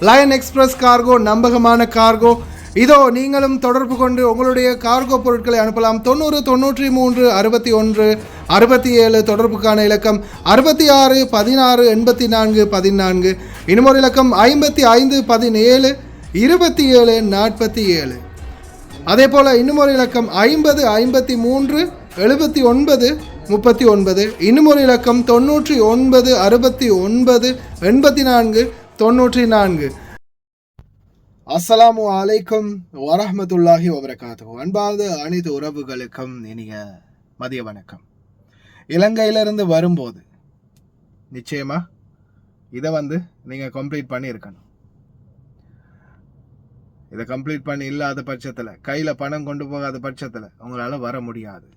Line express cargo நம்பகமான cargo. இதோ நீங்களும் தொடர்பு கொண்டு உங்களுடைய கார்கோ பொருட்களை அனுப்பலாம். 90 93 61 67 தொடர்புக்கான இலக்கம் 66 16 84 14. இன்னொரு இலக்கம் 55 17 27 47. அதே போல் இன்னுமொரு இலக்கம் 50 53 79 39. இன்னுமொரு இலக்கம் 99 69 84 94. அஸ்ஸலாமு அலைக்கும் வரஹ்மத்துல்லாஹி வபரகாத்துஹு. அன்பார்ந்த அனைத்து உறவுகளுக்கும் இனிய மதிய வணக்கம். இலங்கையிலிருந்து வரும்போது நிச்சயமா இதை நீங்கள் கம்ப்ளீட் பண்ணியிருக்கணும். இதை கம்ப்ளீட் பண்ணி இல்லாத பட்சத்தில், கையில் பணம் கொண்டு போகாத பட்சத்தில் உங்களால் வர முடியாது.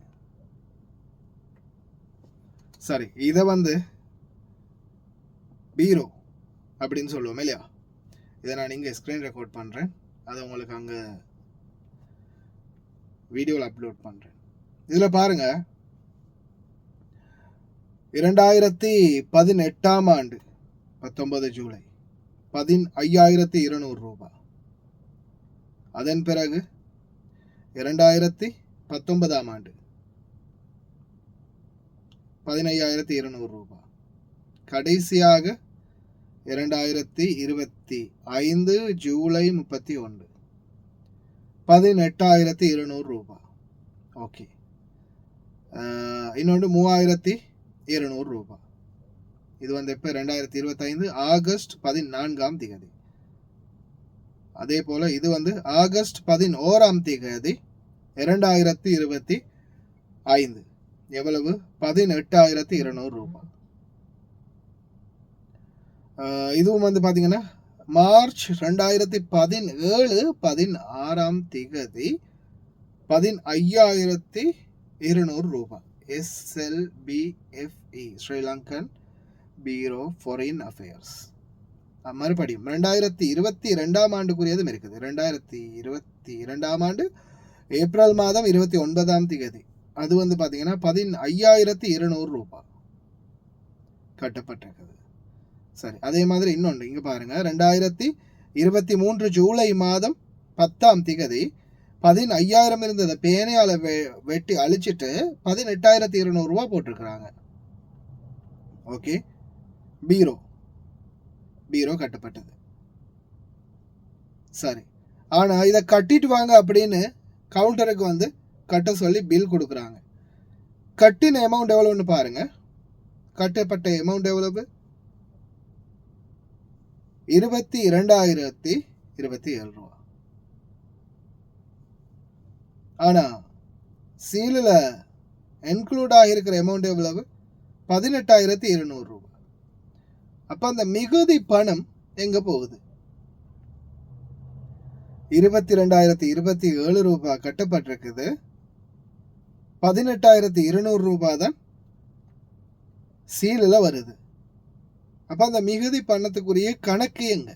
சரி, இதை பீரோ அப்படின்னு சொல்லுவோம் இல்லையா? இதை நான் இங்கே ஸ்க்ரீன் ரெக்கார்ட் பண்ணுறேன், அதை உங்களுக்கு அங்கே வீடியோவில் அப்லோட் பண்ணுறேன். இதில் பாருங்கள், 2018 ஆண்டு 19 ஜூலை 15,200 ரூபாய். அதன் பிறகு 2019 ஆண்டு 15,200 ரூபாய். கடைசியாக 2025 ஜூலை 31 18,200 ரூபாய். ஓகே, இன்னொன்று 3,200 ரூபாய். இது எப்போ? 2025 ஆகஸ்ட் 14 அதே போல் இது ஆகஸ்ட் 11 2025. எவ்வளவு? 18,200 ரூபாய். இதுவும் பார்த்தீங்கன்னா மார்ச் 2017 16 15,200 ரூபாய். SLBFE ஸ்ரீலங்கன் பீரோ ஃபாரின் அஃபேர்ஸ். மறுபடியும் 2022 ஆண்டுக்குரியதும் இருக்குது. 2022 ஆண்டு ஏப்ரல் மாதம் 29 அது பார்த்தீங்கன்னா 15,200 ரூபாய் கட்டப்பட்டிருக்குது. சரி, அதே மாதிரி இன்னொன்று இங்கே பாருங்கள், 2023 ஜூலை மாதம் 10 15,000 இருந்ததை பேனையால் வெட்டி அழிச்சிட்டு 18,200 ரூபா போட்டிருக்கிறாங்க. ஓகே, பீரோ கட்டப்பட்டது. சரி, ஆனால் இதை கட்டிட்டு வாங்க அப்படின்னு கவுண்டருக்கு கட்ட சொல்லி பில் கொடுக்குறாங்க. கட்டின அமௌண்ட் எவ்வளோன்னு பாருங்க. கட்டப்பட்ட அமௌண்ட் எவ்வளவு? 22,027 ரூபா. ஆனால் சீலில் இன்க்ளூட் ஆகியிருக்கிற அமௌண்ட் எவ்வளவு? 18,200 ரூபா. அப்போ அந்த மிகுதி பணம் எங்கே போகுது? 22,027 ரூபாய் கட்டப்பட்டிருக்குது. 18,200 ரூபாய் தான் சீலில் வருது. அப்போ அந்த மிகுதி பணத்துக்குரிய கணக்கு எங்க?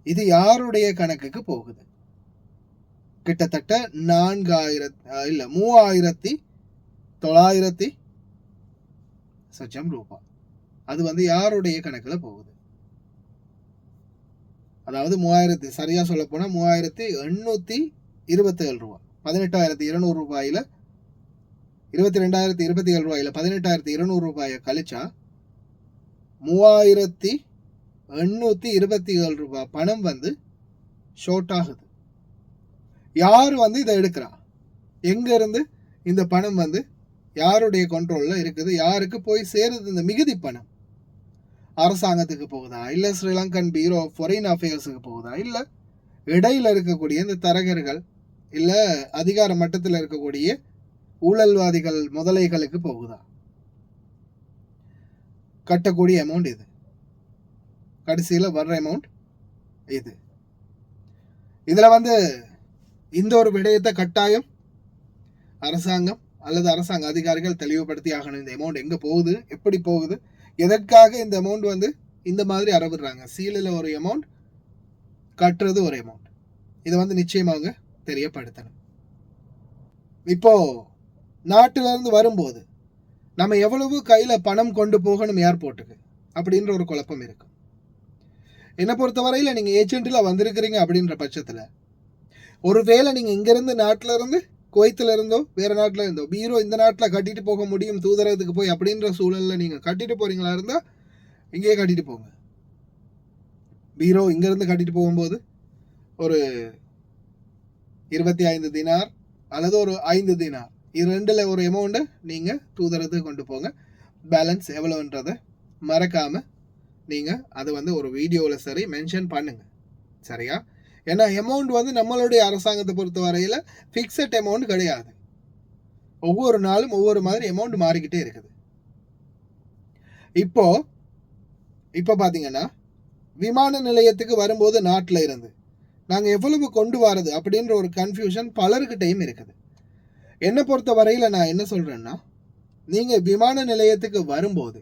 இது யாருடைய கணக்குக்கு போகுது? கிட்டத்தட்ட 3,900 ரூபாய். அது யாருடைய கணக்கில் போகுது? அதாவது 3,000, சரியா சொல்ல போனா 3,827 ரூபாய். 18,200 ரூபாயில 22,027 ரூபாயில 18,200 ரூபாயை கழிச்சா 3,827 ரூபாய் பணம் ஷார்ட் ஆகுது. யார் இதை எடுக்கிறா? எங்க இருந்து இந்த பணம் யாருடைய கண்ட்ரோல்ல இருக்குது? யாருக்கு போய் சேருது இந்த மிகுதி பணம்? அரசாங்கத்துக்கு போகுதா, இல்லை ஸ்ரீலங்கன் பீரோ ஃபாரின் அஃபேர்ஸுக்கு போகுதா, இல்லை இடையில இருக்கக்கூடிய இந்த தரகர்கள், இல்லை அதிகார மட்டத்தில் இருக்கக்கூடிய ஊழல்வாதிகள் முதலைகளுக்கு போகுதா? கட்டக்கூடிய அமௌண்ட் இது, கடைசியில் வர்ற அமௌண்ட் இது. இதில் இந்த ஒரு விடயத்தை கட்டாயம் அரசாங்கம் அல்லது அரசாங்க அதிகாரிகள் தெளிவுபடுத்தி ஆகணும். இந்த அமௌண்ட் எங்கே போகுது, எப்படி போகுது, எதற்காக இந்த அமௌண்ட் இந்த மாதிரி அறவிடுறாங்க. சீலில் ஒரு அமௌண்ட், கட்டுறது ஒரு அமௌண்ட். இதை நிச்சயமாக தெரியப்படுத்தணும். இப்போ நாட்டிலிருந்து வரும்போது நம்ம எவ்வளவு கையில் பணம் கொண்டு போகணும் ஏர்போர்ட்டுக்கு அப்படின்ற ஒரு குழப்பம் இருக்கும். என்னை பொறுத்தவரையில் நீங்கள் ஏஜென்ட்டில் வந்திருக்கிறீங்க அப்படின்ற பட்சத்தில் ஒருவேளை நீங்கள் இங்கேருந்து நாட்டில் இருந்து குவைத்தில் இருந்தோ வேறு நாட்டில் இருந்தோ பீரோ இந்த நாட்டில் கட்டிட்டு போக முடியும் தூதரகத்துக்கு போய் அப்படின்ற சூழலில் நீங்கள் கட்டிட்டு போகிறீங்களா இருந்தால் இங்கேயே கட்டிட்டு போங்க. பீரோ இங்கேருந்து கட்டிட்டு போகும்போது ஒரு 25 தினார் அல்லது ஒரு 5 தினார் இது ரெண்டில் ஒரு அமௌண்ட்டை நீங்கள் தூதரகத்துக்கு கொண்டு போங்க. பேலன்ஸ் எவ்வளோன்றதை மறக்காமல் நீங்கள் அதை வந்து ஒரு வீடியோவில் சரி மென்ஷன் பண்ணுங்கள், சரியா? ஏன்னா அமௌண்ட் வந்து நம்மளுடைய அரசாங்கத்தை பொறுத்த வரையில் ஃபிக்ஸட் அமௌண்ட் கிடையாது. ஒவ்வொரு நாளும் ஒவ்வொரு மாதிரி அமௌண்ட் மாறிக்கிட்டே இருக்குது. இப்போ பார்த்தீங்கன்னா விமான நிலையத்துக்கு வரும்போது நாட்டில் இருந்து நாங்கள் எவ்வளவு கொண்டு வரது அப்படின்ற ஒரு கன்ஃபியூஷன் பலருக்கிட்டையும் இருக்குது. என்னை பொறுத்த வரையில் நான் என்ன சொல்கிறேன்னா, நீங்கள் விமான நிலையத்துக்கு வரும்போது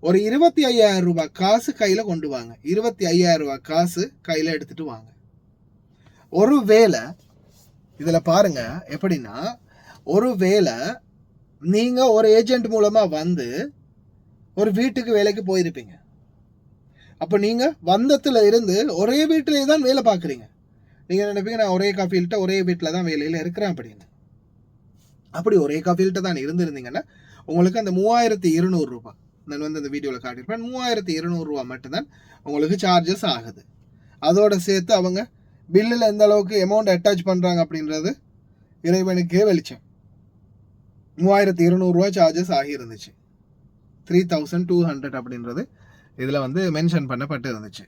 ஒரு 25,000 ரூபாய் காசு கையில் கொண்டு வாங்க. 25,000 ரூபாய் காசு கையில் எடுத்துகிட்டு வாங்க. ஒருவேளை இதில் பாருங்க எப்படின்னா, ஒருவேளை நீங்கள் ஒரு ஏஜென்ட் மூலமாக வந்து ஒரு வீட்டுக்கு வேலைக்கு போயிருப்பீங்க. அப்போ நீங்கள் வந்தத்தில் இருந்து ஒரே வீட்டிலே தான் வேலை பார்க்குறீங்க. நீங்கள் நினைப்பீங்க நான் ஒரே காஃபீல்கிட்ட ஒரே வீட்டில் தான் வேலையில் இருக்கிறேன் அப்படின்னு. அப்படி ஒரே காஃபீல்கிட்ட தான் இருந்திருந்தீங்கன்னா உங்களுக்கு அந்த 3,200 ரூபாய் நான் வந்து அந்த வீடியோவில் காட்டியிருப்பேன். 3,200 ரூபா மட்டும்தான் உங்களுக்கு சார்ஜஸ் ஆகுது. அதோட சேர்த்து அவங்க பில்லில் எந்த அளவுக்கு அமௌண்ட் அட்டாச் பண்ணுறாங்க அப்படின்றது இறைவனுக்கே வெளிச்சம். 3,200 ரூபா சார்ஜஸ் ஆகியிருந்துச்சு. 3,200 அப்படின்றது இதில் வந்து மென்ஷன் பண்ணப்பட்டு இருந்துச்சு.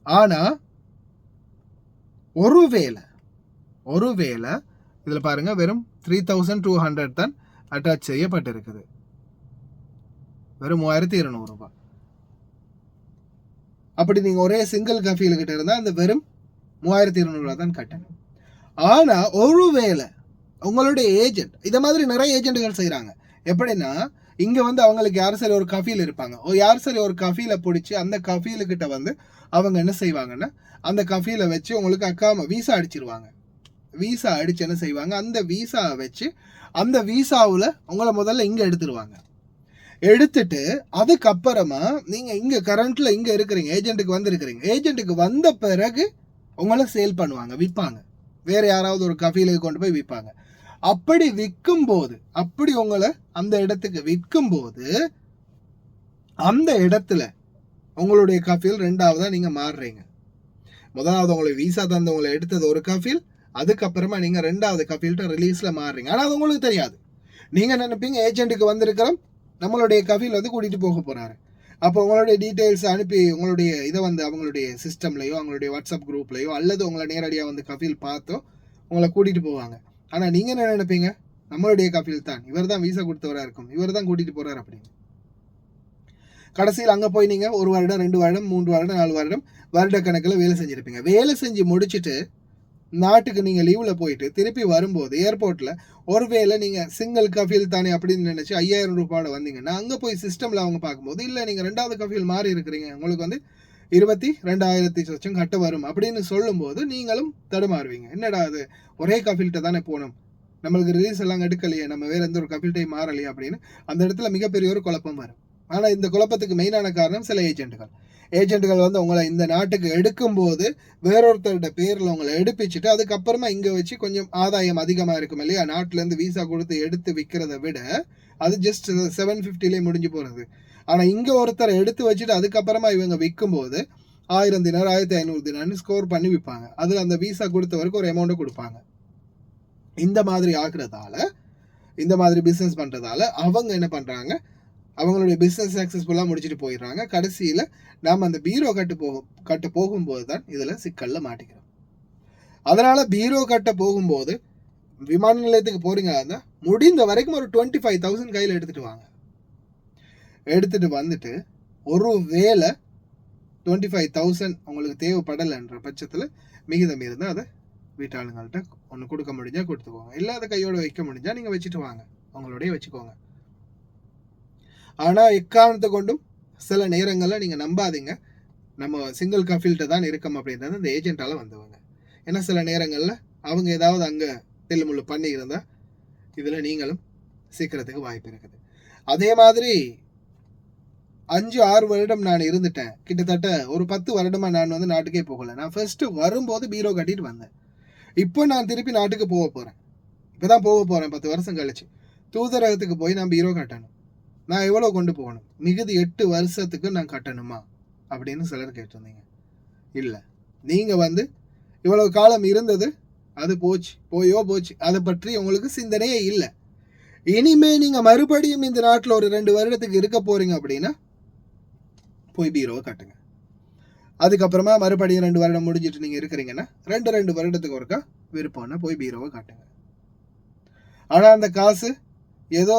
ஆனால் ஒருவேளை இதில் பாருங்க வெறும் 3,200 தான் அட்டாச் செய்யப்பட்டிருக்குது. வெறும் 3,200 ரூபாய். அப்படி நீங்கள் ஒரே சிங்கிள் கஃபீல்கிட்ட இருந்தால் அந்த வெறும் 3,200 ரூபா தான் கட்டணும். ஆனால் ஒருவேளை உங்களுடைய ஏஜென்ட் இதை மாதிரி நிறைய ஏஜென்ட்டுகள் செய்கிறாங்க. எப்படின்னா இங்கே வந்து அவங்களுக்கு யார் சரி ஒரு கஃபீல் இருப்பாங்க. யார் சரி ஒரு கஃபீலை பிடிச்சி அந்த கஃபீலுக்கிட்ட வந்து அவங்க என்ன செய்வாங்கன்னா அந்த கஃபீலை வச்சு உங்களுக்கு வீசா அடிச்சிருவாங்க. வீசா அடித்து என்ன செய்வாங்க, அந்த வீசாவை வச்சு அந்த வீசாவில் உங்களை முதல்ல இங்கே எடுத்துருவாங்க. எடுத்துட்டு அதுக்கப்புறமா நீங்கள் இங்கே கரண்ட்டில் இங்கே இருக்கிறீங்க, ஏஜென்ட்டுக்கு வந்துருக்கிறீங்க. ஏஜென்ட்டுக்கு வந்த பிறகு உங்களை சேல் பண்ணுவாங்க, விற்பாங்க. வேறு யாராவது ஒரு கஃபீலுக்கு கொண்டு போய் விற்பாங்க. அப்படி விற்கும்போது அப்படி உங்களை அந்த இடத்துக்கு விற்கும்போது அந்த இடத்துல உங்களுடைய கஃபீல் ரெண்டாவதாக நீங்கள் மாறுறீங்க. முதலாவது உங்களுக்கு வீசா தந்தவங்களை எடுத்தது ஒரு கஃபீல், அதுக்கப்புறமா நீங்கள் ரெண்டாவது கஃபீல்கிட்ட ரிலீஸில் மாறுறீங்க. ஆனால் அது உங்களுக்கு தெரியாது. நீங்கள் நினைப்பீங்க ஏஜென்ட்டுக்கு வந்திருக்கிறோம், நம்மளுடைய கஃபீல் வந்து கூட்டிகிட்டு போக போகிறாரு. அப்போ உங்களுடைய டீட்டெயில்ஸ் அனுப்பி உங்களுடைய இதை வந்து அவங்களுடைய சிஸ்டம்லையோ அவங்களுடைய வாட்ஸ்அப் குரூப்லையோ அல்லது உங்களை நேரடியாக வந்து கஃபீல் பார்த்தோ உங்களை கூட்டிகிட்டு போவாங்க. ஆனால் நீங்கள் என்ன நினைப்பீங்க, நம்மளுடைய கஃபீல் தான், இவர் தான் வீசா கொடுத்தவராக இருக்கும், இவர் தான் கூட்டிகிட்டு போகிறார் அப்படின்னு. கடைசியில் அங்கே போய் நீங்கள் 1 வருடம் 2 வருடம் 3 வருடம் 4 வருடம் வருடக்கணக்கில் வேலை செஞ்சுருப்பீங்க. வேலை செஞ்சு முடிச்சுட்டு நாட்டுக்கு நீங்கள் லீவில் போயிட்டு திருப்பி வரும்போது ஏர்போர்ட்டில் ஒருவேளை நீங்கள் சிங்கிள் கஃபீல் தானே அப்படின்னு நினச்சி 5,000 ரூபாயோட வந்தீங்கன்னா அங்கே போய் சிஸ்டமில் அவங்க பார்க்கும்போது இல்லை நீங்கள் ரெண்டாவது கஃபீல் மாறி இருக்கிறீங்க, உங்களுக்கு வந்து 22,000 லட்சம் கட்ட வரும் அப்படின்னு சொல்லும்போது நீங்களும் தடுமாறுவீங்க. என்னடா அது ஒரே கஃபீல்கிட்ட தானே போகணும், நம்மளுக்கு ரிலீஸ் எல்லாம் எடுக்கலையே, நம்ம வேறு எந்த ஒரு கஃபீல்ட்டையும் மாறலையே அப்படின்னு அந்த இடத்துல மிகப்பெரிய ஒரு குழப்பம் வரும். ஆனால் இந்த குழப்பத்துக்கு மெயினான காரணம் சில ஏஜென்ட்டுகள் வந்து உங்களை இந்த நாட்டுக்கு எடுக்கும்போது வேறொருத்தருடைய பேரில் உங்களை எடுப்பிச்சுட்டு அதுக்கப்புறமா இங்கே வச்சு கொஞ்சம் ஆதாயம் அதிகமாக இருக்கும் இல்லையா. நாட்டிலேருந்து வீசா கொடுத்து எடுத்து விற்கிறத விட அது ஜஸ்ட் 750 முடிஞ்சு போகிறது. ஆனால் இங்கே ஒருத்தரை எடுத்து வச்சுட்டு அதுக்கப்புறமா இவங்க விற்கும்போது 1000 தினார் 1,500 தினார்னு ஸ்கோர் பண்ணி விற்பாங்க. அதில் அந்த வீசா கொடுத்தவருக்கு ஒரு அமௌண்ட்டை கொடுப்பாங்க. இந்த மாதிரி ஆக்குறதால, இந்த மாதிரி பிஸ்னஸ் பண்ணுறதால அவங்க என்ன பண்ணுறாங்க, அவங்களுடைய பிஸ்னஸ் சக்ஸஸ்ஃபுல்லாக முடிச்சுட்டு போயிடுறாங்க. கடைசியில் நாம் அந்த பீரோ கட்ட போகும்போது தான் இதில் சிக்கலில் மாட்டிக்கிறோம். அதனால் பீரோ கட்ட போகும்போது விமான நிலையத்துக்கு போகிறீங்களா இருந்தால் முடிந்த வரைக்கும் ஒரு 25,000 கையில் எடுத்துகிட்டு வாங்க. எடுத்துகிட்டு வந்துட்டு ஒரு வேளை 25,000 உங்களுக்கு தேவைப்படலைன்ற பட்சத்தில் மிகுதம் இருந்தால் அதை வீட்டாளுங்கள்ட்ட ஒன்று கொடுக்க முடிஞ்சால் கொடுத்துக்கோங்க, இல்லை அதை கையோடு வைக்க முடிஞ்சால் நீங்கள் வச்சுட்டு வாங்க, அவங்களோடய வச்சுக்கோங்க. ஆனால் எக்காரணத்தை கொண்டும் சில நேரங்களில் நீங்கள் நம்பாதீங்க நம்ம சிங்கிள் கஃபீல்கிட்ட தான் இருக்கோம் அப்படின்றது அந்த ஏஜென்ட்டால் வந்தவங்க. ஏன்னா சில நேரங்களில் அவங்க ஏதாவது அங்கே தெல்லுமுள்ளு பண்ணி இருந்தால் இதில் நீங்களும் சீக்கிரத்துக்கு வாய்ப்பு இருக்குது. அதே மாதிரி 5-6 வருடம் நான் இருந்துட்டேன். கிட்டத்தட்ட ஒரு 10 வருடமாக நான் வந்து நாட்டுக்கே போகலை. நான் ஃபர்ஸ்ட்டு வரும்போது பீரோ கட்டிட்டு வந்தேன். இப்போ நான் திருப்பி நாட்டுக்கு போக போகிறேன். இப்போ தான் போக போகிறேன் 10 வருஷம் கழிச்சு. தூதரகத்துக்கு போய் நான் பீரோ கட்டணும். நான் எவ்வளோ கொண்டு போகணும்? மிகுதி 8 வருஷத்துக்கு நான் கட்டணுமா அப்படின்னு சிலர் கேட்டிருந்தீங்க. இல்லை, நீங்கள் வந்து இவ்வளவு காலம் இருந்தது, அது போச்சு, போச்சு. அதை பற்றி உங்களுக்கு சிந்தனையே இல்லை. இனிமே நீங்கள் மறுபடியும் இந்த நாட்டில் ஒரு 2 வருடத்துக்கு இருக்க போறீங்க அப்படின்னா போய் பீரோவை கட்டுங்க. அதுக்கப்புறமா மறுபடியும் 2 வருடம் முடிஞ்சிட்டு நீங்கள் இருக்கிறீங்கன்னா 2 வருடத்துக்கு ஒருக்கா விருப்பம்னா போய் பீரோவை கட்டுங்க. ஆனால் அந்த காசு ஏதோ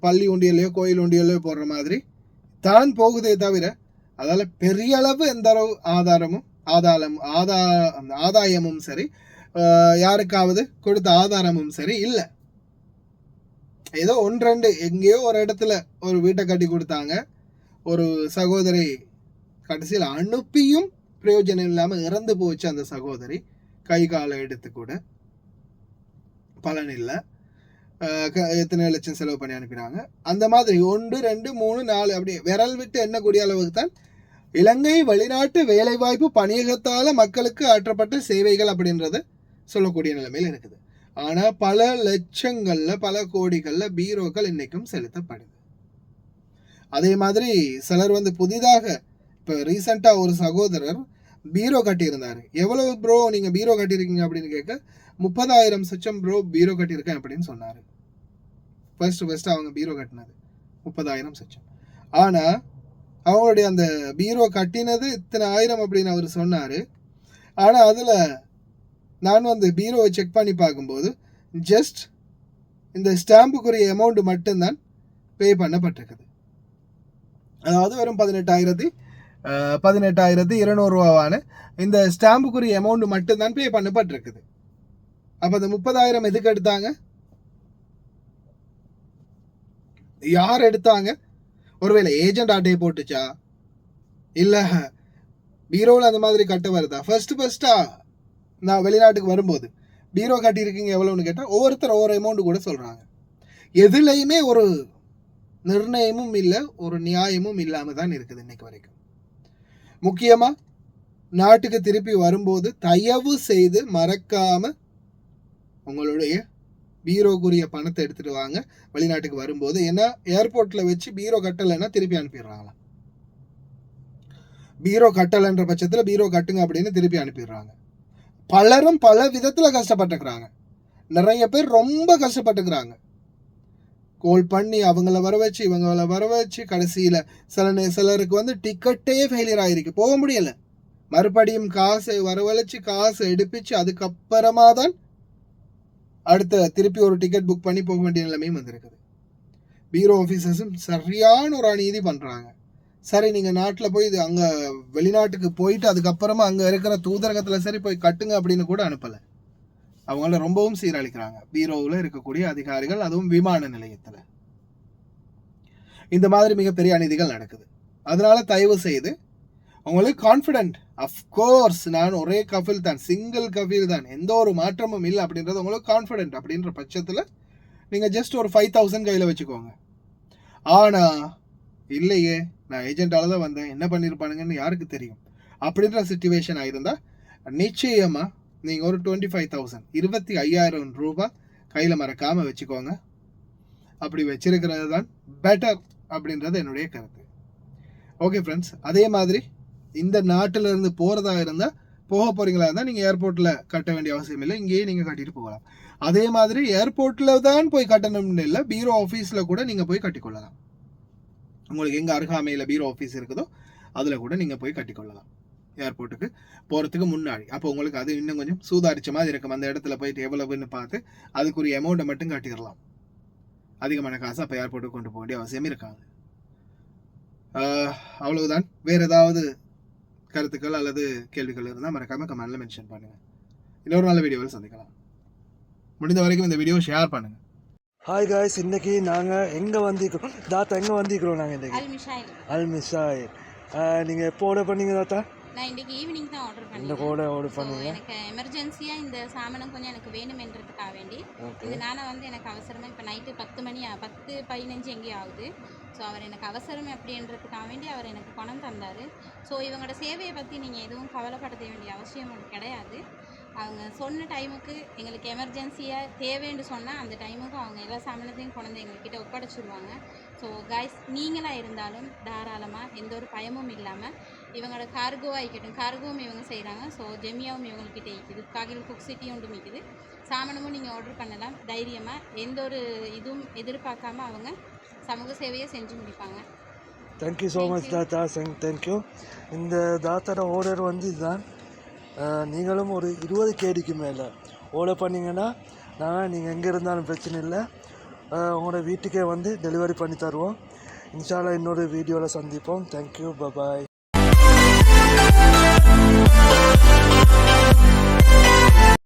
பள்ளி உண்டியலையோ கோயில் உண்டியலையோ போடுற மாதிரி தான் போகுதே தவிர அதால் பெரிய அளவு எந்த அளவு ஆதாயமும் சரி, யாருக்காவது கொடுத்த ஆதாரமும் சரி இல்லை. ஏதோ 1-2 எங்கேயோ ஒரு இடத்துல ஒரு வீட்டை கட்டி கொடுத்தாங்க. ஒரு சகோதரி கடைசியில் அனுப்பியும் பிரயோஜனம் இல்லாமல் இறந்து போச்சு. அந்த சகோதரி கை காலை எடுத்து கூட பலன் இல்லை. எத்தனை லட்சம் செலவு பண்ணி அனுப்பினாங்க. அந்த மாதிரி 1, 2, 3, 4 அப்படி விரல் விட்டு எண்ணக்கூடிய அளவுக்கு தான் இலங்கை வெளிநாட்டு வேலைவாய்ப்பு பணியகத்தால் மக்களுக்கு ஆற்றப்பட்ட சேவைகள் அப்படின்றது சொல்லக்கூடிய நிலைமையில் இருக்குது. ஆனால் பல லட்சங்களில் பல கோடிகளில் பீரோக்கள் இன்னைக்கும் செலுத்தப்படுது. அதே மாதிரி சிலர் வந்து புதிதாக இப்போ ரீசெண்டாக ஒரு சகோதரர் பீரோ கட்டியிருந்தார். எவ்வளவு ப்ரோ நீங்கள் பீரோ கட்டியிருக்கீங்க அப்படின்னு கேட்க 30,000 சச்சம் ப்ரோ பீரோ கட்டியிருக்கேன் அப்படின்னு சொன்னார். ஃபர்ஸ்ட் அவங்க பீரோ கட்டினது 30,000 சச்சம். ஆனால் அவங்களுடைய அந்த பீரோ கட்டினது இத்தனை ஆயிரம் அப்படின்னு அவர் சொன்னார். ஆனால் அதில் நான் வந்து பீரோவை செக் பண்ணி பார்க்கும்போது ஜஸ்ட் இந்த ஸ்டாம்புக்குரிய அமௌண்ட் மட்டும்தான் பே பண்ணப்பட்டிருக்குது. அதாவது வெறும் 18,200 ரூபாவான இந்த ஸ்டாம்புக்குரிய அமௌண்ட் மட்டும்தான் பே பண்ணப்பட்டிருக்குது. அப்போ அந்த 30,000 எதுக்கு எடுத்தாங்க? யார் எடுத்தாங்க? ஒருவேளை ஏஜென்ட் ஆட்டையை போட்டுச்சா, இல்லை பீரோவில் அந்த மாதிரி கட்ட வருதா? ஃபர்ஸ்டா நான் வெளிநாட்டுக்கு வரும்போது பீரோ கட்டியிருக்கீங்க எவ்வளோன்னு கேட்டால் ஒவ்வொருத்தர் ஒவ்வொரு அமௌண்ட் கூட சொல்கிறாங்க. எதுலையுமே ஒரு நிர்ணயமும் இல்லை, ஒரு நியாயமும் இல்லாமல் தான் இருக்குது இன்னைக்கு வரைக்கும். முக்கியமாக நாட்டுக்கு திருப்பி வரும்போது தயவு செய்து மறக்காம உங்களுடைய பீரோக்குரிய பணத்தை எடுத்துட்டு வாங்க வெளிநாட்டுக்கு வரும்போது. ஏன்னா ஏர்போர்ட்ல வச்சு பீரோ கட்டலைன்னா திருப்பி அனுப்பிடுறாங்களாம். பீரோ கட்டலைன்ற பட்சத்தில் பீரோ கட்டுங்க அப்படின்னு திருப்பி அனுப்பிடுறாங்க. பலரும் பல விதத்தில் கஷ்டப்பட்டுக்கிறாங்க. நிறைய பேர் ரொம்ப கஷ்டப்பட்டுக்கிறாங்க. கோல் பண்ணி அவங்கள வர வச்சு இவங்கள வர வச்சு கடைசியில் சிலருக்கு வந்து டிக்கெட்டே ஃபெயிலியர் ஆகிருக்கு, போக முடியலை. மறுபடியும் காசை வரவழைச்சு காசை எடுப்பிச்சு அதுக்கப்புறமா தான் அடுத்த திருப்பி ஒரு டிக்கெட் புக் பண்ணி போக வேண்டிய நிலைமையும் வந்திருக்குது. பீரோ ஆஃபீஸர்ஸும் சரியான ஒரு அநீதி பண்ணுறாங்க. சரி, நீங்கள் நாட்டில் போய் இது அங்கே வெளிநாட்டுக்கு போயிட்டு அதுக்கப்புறமா அங்கே இருக்கிற தூதரகத்தில் சரி போய் கட்டுங்க அப்படின்னு கூட அனுப்பலை. அவங்கள ரொம்பவும் சீரழிக்கிறாங்க பீரோவில் இருக்கக்கூடிய அதிகாரிகள், அதுவும் விமான நிலையத்தில். இந்த மாதிரி மிகப்பெரிய அநீதிகள் நடக்குது. அதனால தயவு செய்து உங்களுக்கு கான்ஃபிடென்ட், அஃப்கோர்ஸ் நான் ஒரே கஃபில் தான், சிங்கிள் கஃபில் தான், எந்த ஒரு மாற்றமும் இல்லை அப்படின்றது உங்களுக்கு கான்ஃபிடென்ட் அப்படின்ற பட்சத்தில் நீங்கள் ஜஸ்ட் ஒரு 5,000 கையில் வச்சுக்கோங்க. ஆனால் இல்லையே நான் ஏஜென்ட்டால தான் வந்தேன், என்ன பண்ணியிருப்பானுங்கன்னு யாருக்கு தெரியும் அப்படின்ற சிச்சுவேஷன் ஆயிருந்தால் நிச்சயமாக நீங்கள் ஒரு 25,000 25,000 ரூபாய் கையில் மறக்காமல் வச்சுக்கோங்க. அப்படி வச்சிருக்கிறது தான் பெட்டர் அப்படின்றது என்னுடைய கருத்து. ஓகே ஃப்ரெண்ட்ஸ், அதே மாதிரி இந்த நாட்டில் இருந்து போகிறதா இருந்தால் போக போகிறீங்களா இருந்தால் நீங்கள் ஏர்போர்ட்டில் கட்ட வேண்டிய அவசியம் இல்லை, இங்கேயே நீங்கள் கட்டிட்டு போகலாம். அதே மாதிரி ஏர்போர்ட்டில் தான் போய் கட்டணும்னு இல்லை, பீரோ ஆஃபீஸில் கூட நீங்கள் போய் கட்டிக்கொள்ளலாம். உங்களுக்கு எங்கே அருகாமையில் பீரோ ஆஃபீஸ் இருக்குதோ அதில் கூட நீங்கள் போய் கட்டிக்கொள்ளலாம் ஏர்போர்ட்டுக்கு போகிறதுக்கு முன்னாடி. அப்போ உங்களுக்கு அது இன்னும் கொஞ்சம் சூதாரிச்ச மாதிரி இருக்கும். அந்த இடத்துல போயிட்டு எவ்வளவுன்னு பார்த்து அதுக்குரிய அமௌண்ட்டை மட்டும் கட்டிடலாம். அதிகமான காசு அப்போ ஏர்போர்ட்டுக்கு கொண்டு போக வேண்டிய அவசியம் இருக்காது. அவ்வளவுதான். வேறு ஏதாவது கருத்துக்கள் அல்லது கேள்விகள் இருந்தால் மறக்காமல் கமெண்ட்ல மென்ஷன் பண்ணுங்கள். இன்னொரு நல்ல வீடியோவில் சந்திக்கலாம். முடிந்த வரைக்கும் இந்த வீடியோ ஷேர் பண்ணுங்கள். ஹாய் காய்ஸ், இன்றைக்கி நாங்கள் எங்கே வந்திருக்கிறோம் தாத்தா, எங்கே வந்திருக்கிறோம் நாங்கள் இன்றைக்கி? அல்மிஷாயில். நீங்கள் எப்போ ஆர்டர் பண்ணீங்க தாத்தா? நான் இன்றைக்கி ஈவினிங் தான் ஆர்டர் பண்ணேன். இந்த கூட ஆர்டர் பண்ணீங்க? எனக்கு எமர்ஜென்சியாக இந்த சாமானம் கொஞ்சம் எனக்கு வேணுமென்றதுக்காக வேண்டி இதனால் வந்து எனக்கு அவசரமாக இப்போ நைட்டு 10 மணி 10:15 எங்கேயும் ஆகுது. ஸோ அவர் எனக்கு அவசரம் அப்படின்றதுக்காக வேண்டி அவர் எனக்கு பணம் தந்தார். ஸோ இவங்களோட சேவையை பற்றி நீங்கள் எதுவும் கவலைப்பட வேண்டிய அவசியம் கிடையாது. அவங்க சொன்ன டைமுக்கு எங்களுக்கு எமர்ஜென்சியாக தேவைன்னு சொன்னால் அந்த டைமுக்கு அவங்க எல்லா சாமானத்தையும் கொண்டு வந்து எங்கள்கிட்ட ஒப்படைச்சிடுவாங்க. ஸோ கைஸ், நீங்களாக இருந்தாலும் தாராளமாக எந்த ஒரு பயமும் இல்லாமல் இவங்களோட கார்கோவாக இருக்கட்டும், கார்கோவும் இவங்க செய்கிறாங்க. ஸோ ஜெமியாவும் இவங்கக்கிட்ட இருக்குது, காகில் குக் சிட்டி ஒன்று இருக்குது, சாமானமும் நீங்கள் ஆர்டர் பண்ணலாம் தைரியமாக. எந்த ஒரு இதுவும் எதிர்பார்க்காம அவங்க சமூக சேவையை செஞ்சு முடிப்பாங்க. தேங்க்யூ ஸோ மச் தாத்தா. தேங்க்யூ. இந்த தாத்தாவோட ஆர்டர் வந்து இதுதான். நீங்களும் ஒரு 20 கேடிக்கு மேலே ஆர்டர் பண்ணிங்கன்னா நீங்கள் எங்கே இருந்தாலும் பிரச்சனை இல்லை, உங்களோட வீட்டுக்கே வந்து டெலிவரி பண்ணி தருவோம். இன்ஷா அல்லாஹ் இன்னொரு வீடியோவில் சந்திப்போம். Thank you, bye bye.